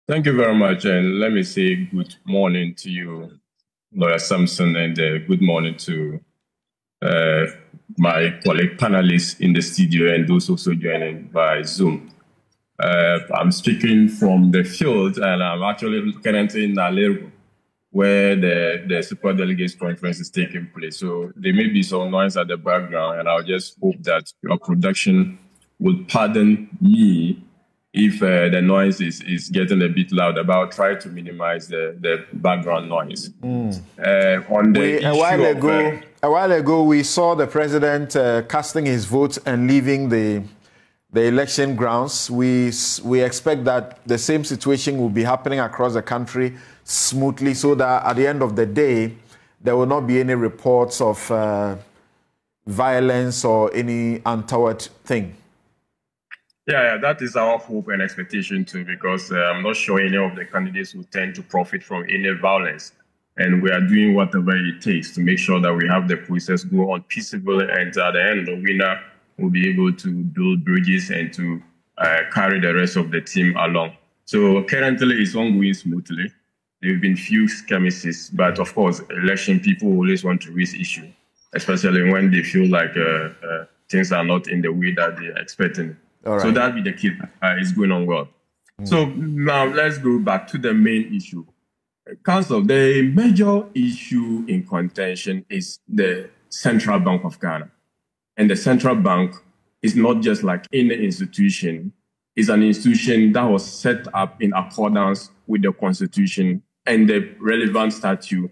Thank you very much, and let me say good morning to you, Lawyer Sampson, and good morning to my colleague panelists in the studio and those also joining by Zoom. I'm speaking from the field, and I'm actually currently in Naleru, where the Super Delegates Conference is taking place. So there may be some noise at the background, and I'll just hope that your production will pardon me if the noise is getting a bit loud, but I'll try to minimize the background noise. A while ago, we saw the president casting his vote and leaving the election grounds. We expect that the same situation will be happening across the country smoothly, so that at the end of the day, there will not be any reports of violence or any untoward thing. Yeah, that is our hope and expectation too, because I'm not sure any of the candidates will tend to profit from any violence. And we are doing whatever it takes to make sure that we have the process go on peaceably, and at the end, the winner will be able to build bridges and to carry the rest of the team along. So currently, it's ongoing smoothly. There have been few skirmishes, but of course, election people always want to raise issues, especially when they feel like things are not in the way that they are expecting. Right. So that be the case. It's going on well. So now let's go back to the main issue. Council, the major issue in contention is the Central Bank of Ghana. And the Central Bank is not just like any institution. It's an institution that was set up in accordance with the Constitution and the relevant statute,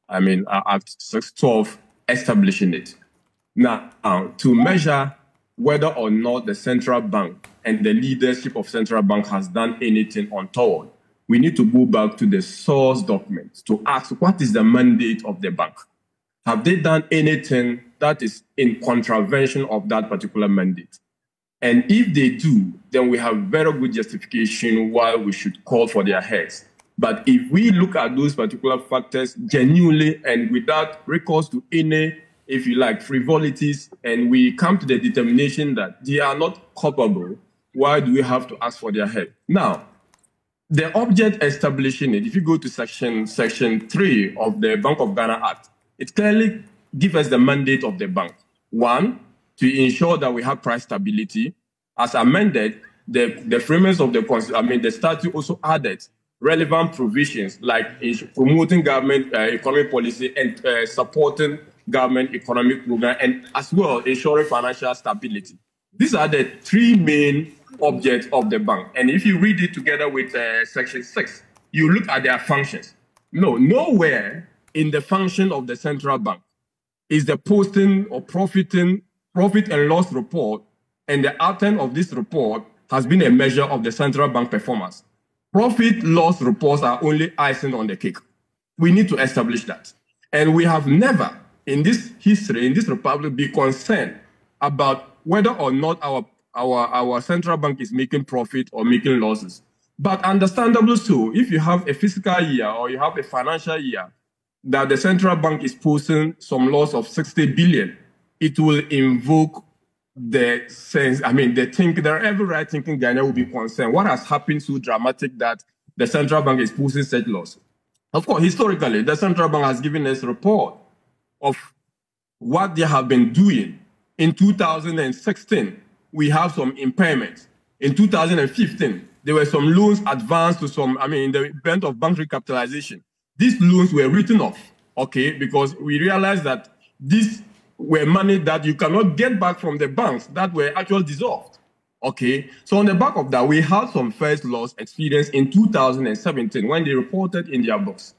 Act 612, establishing it. Now, to measure whether or not the central bank and the leadership of central bank has done anything untoward, we need to go back to the source documents to ask, what is the mandate of the bank? Have they done anything that is in contravention of that particular mandate? And if they do, then we have very good justification why we should call for their heads. But if we look at those particular factors genuinely and without recourse to any, if you like, frivolities, and we come to the determination that they are not culpable, why do we have to ask for their help? Now, the object establishing it, if you go to section 3 of the Bank of Ghana Act, it clearly gives us the mandate of the bank. One, to ensure that we have price stability. As amended, the framers of the statute also added relevant provisions like promoting government economic policy and supporting government economic program, and as well ensuring financial stability. These are the three main objects of the bank. And if you read it together with section 6, you look at their functions. Nowhere in the function of the central bank is the posting or profit and loss report, and the outcome of this report has been a measure of the central bank performance. Profit loss reports are only icing on the cake. We need to establish that. And we have never in this history, in this republic, be concerned about whether or not our central bank is making profit or making losses. But understandably so, if you have a fiscal year or you have a financial year that the central bank is posting some loss of 60 billion, it will invoke the sense, every right thinking Ghana will be concerned. What has happened so dramatic that the central bank is posting such loss? Of course, historically, the central bank has given us a report of what they have been doing. In 2016, we have some impairments. In 2015, there were some loans advanced to some, in the event of bank recapitalization. These loans were written off, okay, because we realized that these were money that you cannot get back from the banks that were actually dissolved, okay? So on the back of that, we had some first loss experience in 2017 when they reported in their books.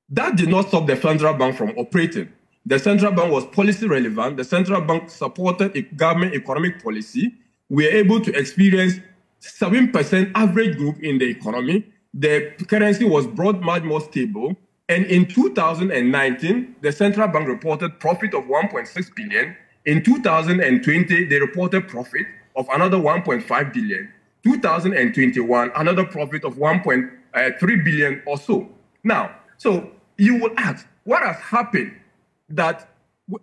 That did not stop the central bank from operating. The central bank was policy relevant. The central bank supported a government economic policy. We were able to experience 7% average growth in the economy. The currency was brought much more stable. And in 2019, the central bank reported profit of 1.6 billion. In 2020, they reported profit of another 1.5 billion. 2021, another profit of 1.3 billion or so. Now, so you will ask, what has happened that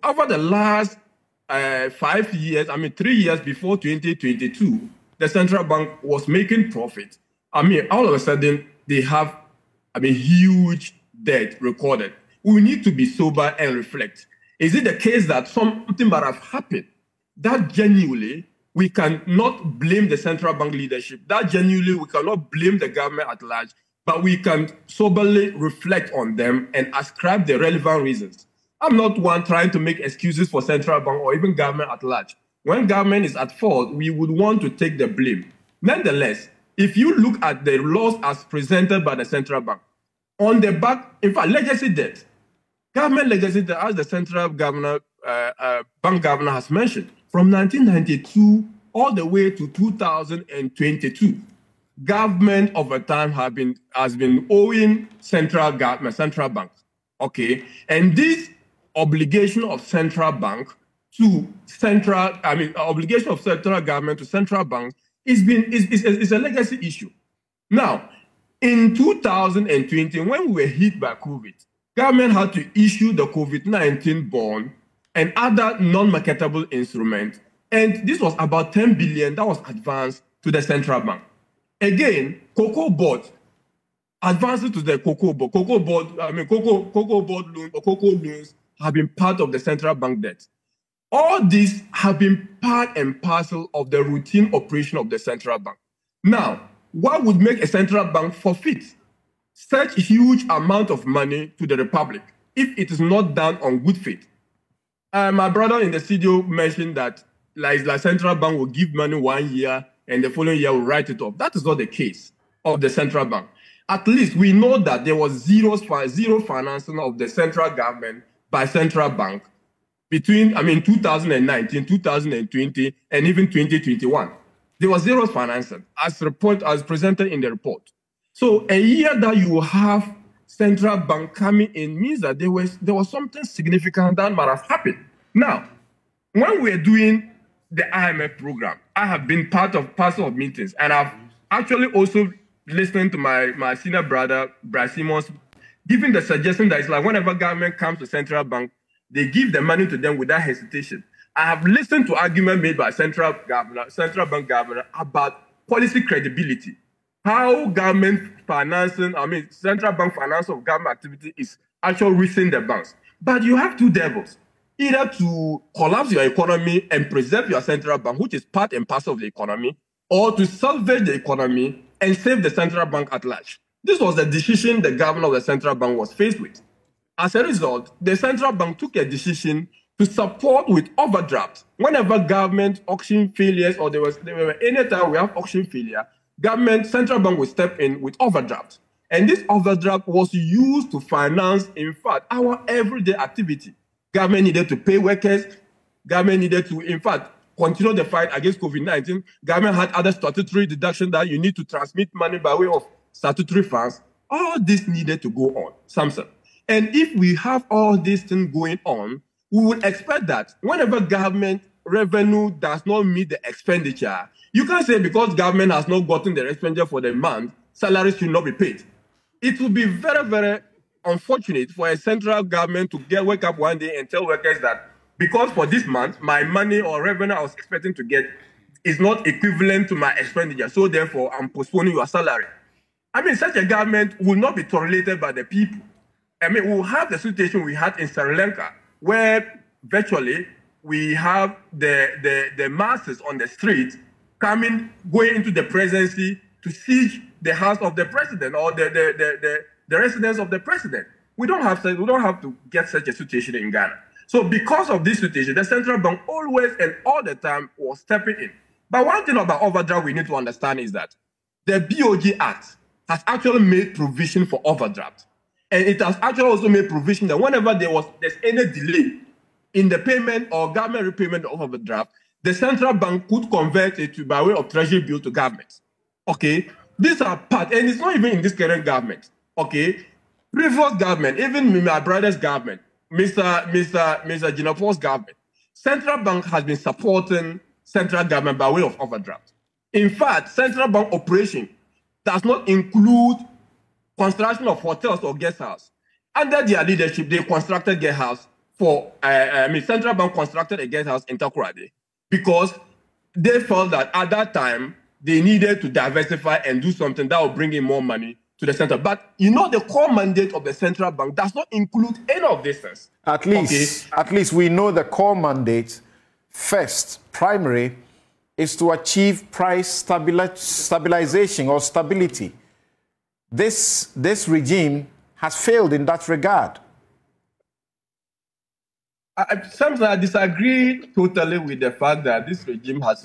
over the last 5 years, 3 years before 2022, the central bank was making profit. All of a sudden, they have, huge debt recorded. We need to be sober and reflect. Is it the case that something might have happened that genuinely we cannot blame the central bank leadership, that genuinely we cannot blame the government at large, but we can soberly reflect on them and ascribe the relevant reasons? I'm not one trying to make excuses for central bank or even government at large. When government is at fault, we would want to take the blame. Nonetheless, if you look at the laws as presented by the central bank, on the back, in fact, legacy debt, government legacy debt, as the central governor, bank governor has mentioned, from 1992 all the way to 2022, government over time has been owing central bank, okay, and this obligation of central bank to obligation of central government to central bank is a legacy issue. Now, in 2020, when we were hit by COVID, government had to issue the COVID-19 bond and other non-marketable instruments, and this was about 10 billion that was advanced to the central bank. Again, cocoa board advances to the cocoa board loans or cocoa loans have been part of the central bank debt. All these have been part and parcel of the routine operation of the central bank. Now, what would make a central bank forfeit such a huge amount of money to the republic if it is not done on good faith? My brother in the studio mentioned that like central bank will give money 1 year and the following year will write it off. That is not the case of the central bank. At least we know that there was zero financing of the central government by central bank between 2019, 2020, and even 2021. There was zero financing as presented in the report. So a year that you have central bank coming in means that there was something significant that might have happened. Now, when we're doing the IMF program, I have been parcel of meetings, and I've actually also listened to my senior brother, Brad Simmons, giving the suggestion that it's like whenever government comes to central bank, they give the money to them without hesitation. I have listened to argument made by central bank governor about policy credibility. How government financing, central bank finance of government activity is actually reaching the banks. But you have two devils. Either to collapse your economy and preserve your central bank, which is part and parcel of the economy, or to salvage the economy and save the central bank at large. This was the decision the governor of the central bank was faced with. As a result, the central bank took a decision to support with overdraft. Whenever government auction failures or there were any time we have auction failure, central bank will step in with overdraft. And this overdraft was used to finance, in fact, our everyday activity. Government needed to pay workers. Government needed to, in fact, continue the fight against COVID-19. Government had other statutory deductions that you need to transmit money by way of statutory funds. All this needed to go on, Samson. And if we have all these things going on, we would expect that whenever government revenue does not meet the expenditure, you can't say because government has not gotten the expenditure for the month, salaries should not be paid. It would be very, very unfortunate for a central government to wake up one day and tell workers that because for this month, my money or revenue I was expecting to get is not equivalent to my expenditure, so therefore I'm postponing your salary. Such a government will not be tolerated by the people. We'll have the situation we had in Sri Lanka, where virtually we have the masses on the street going into the presidency to siege the house of the president or the residence of the president. We don't have to get such a situation in Ghana. So because of this situation, the central bank always and all the time was stepping in. But one thing about overdraft we need to understand is that the BOG Act has actually made provision for overdraft. And it has actually also made provision that whenever there's any delay in the payment or government repayment of overdraft, the central bank could convert it by way of treasury bill to government. Okay? These are part, and it's not even in this current government. Okay? Previous government, even my brother's government, Mr. Jinapor's government, central bank has been supporting central government by way of overdraft. In fact, central bank operation does not include construction of hotels or guest house. Under their leadership, they constructed guest house central bank constructed a guest house in Takoradi because they felt that at that time they needed to diversify and do something that would bring in more money to the central. But you know, the core mandate of the central bank does not include any of these things. At least we know the core mandate, first, primary, is to achieve price stabilization or stability. This regime has failed in that regard. Sometimes I disagree totally with the fact that this regime has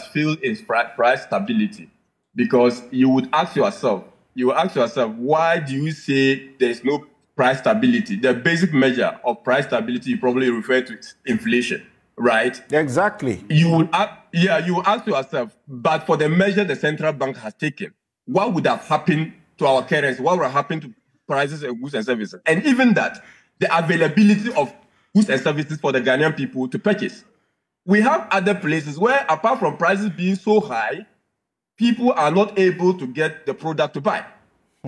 failed in price stability, because you would ask yourself, why do you say there's no price stability? The basic measure of price stability you probably refer to inflation, right? Exactly. You would ask yourself, but for the measure the central bank has taken, what would have happened to our currency? What would have happened to prices of goods and services? And even that, the availability of goods and services for the Ghanaian people to purchase. We have other places where, apart from prices being so high, people are not able to get the product to buy.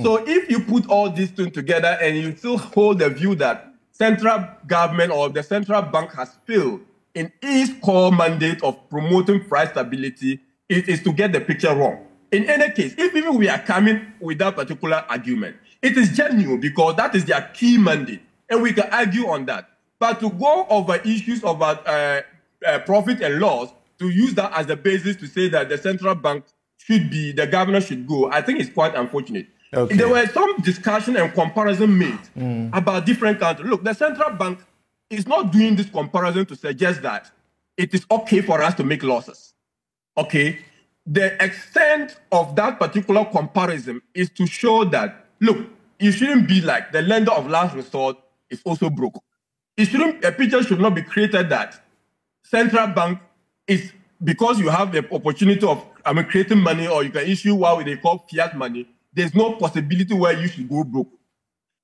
So if you put all these things together and you still hold the view that central government or the central bank has failed in its core mandate of promoting price stability, it is to get the picture wrong. In any case, if even we are coming with that particular argument, it is genuine because that is their key mandate, and we can argue on that. But to go over issues about profit and loss, to use that as the basis to say that the central bank should be, the governor should go, I think it's quite unfortunate. Okay. There were some discussion and comparison made about different countries. Look, the central bank is not doing this comparison to suggest that it is okay for us to make losses. Okay? The extent of that particular comparison is to show that, look, you shouldn't be like the lender of last resort is also broke. A picture should not be created that central bank is, because you have the opportunity of creating money, or you can issue what they call fiat money, there's no possibility where you should go broke.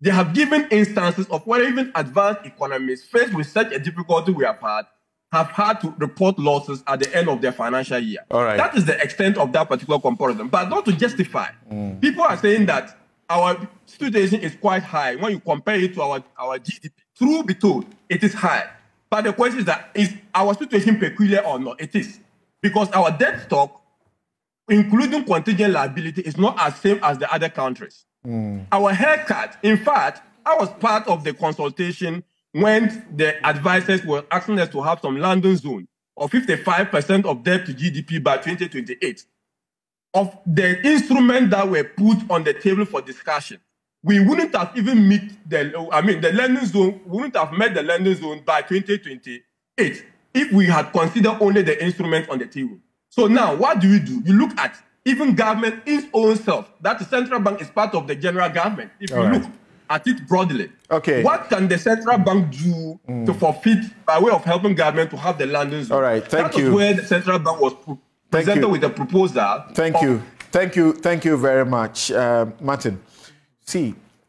They have given instances of where even advanced economies faced with such a difficulty we have had to report losses at the end of their financial year. All right. That is the extent of that particular comparison, but not to justify. People are saying that our situation is quite high when you compare it to our GDP. True be told, it is high. But the question is that, is our situation peculiar or not? It is. Because our debt stock, including contingent liability, is not as same as the other countries. Our haircut, in fact, I was part of the consultation when the advisors were asking us to have some London zone of 55% of debt to GDP by 2028. Of the instruments that were put on the table for discussion, we wouldn't have even met the London zone, wouldn't have met the London zone by 2028 if we had considered only the instruments on the table. So now, what do? You look at even government its own self. That the central bank is part of the general government. If you look at it broadly, what can the central bank do to forfeit by way of helping government to have the London zone? All right, thank you. That was where the central bank was presented with a proposal. Thank you very much, Martin. See,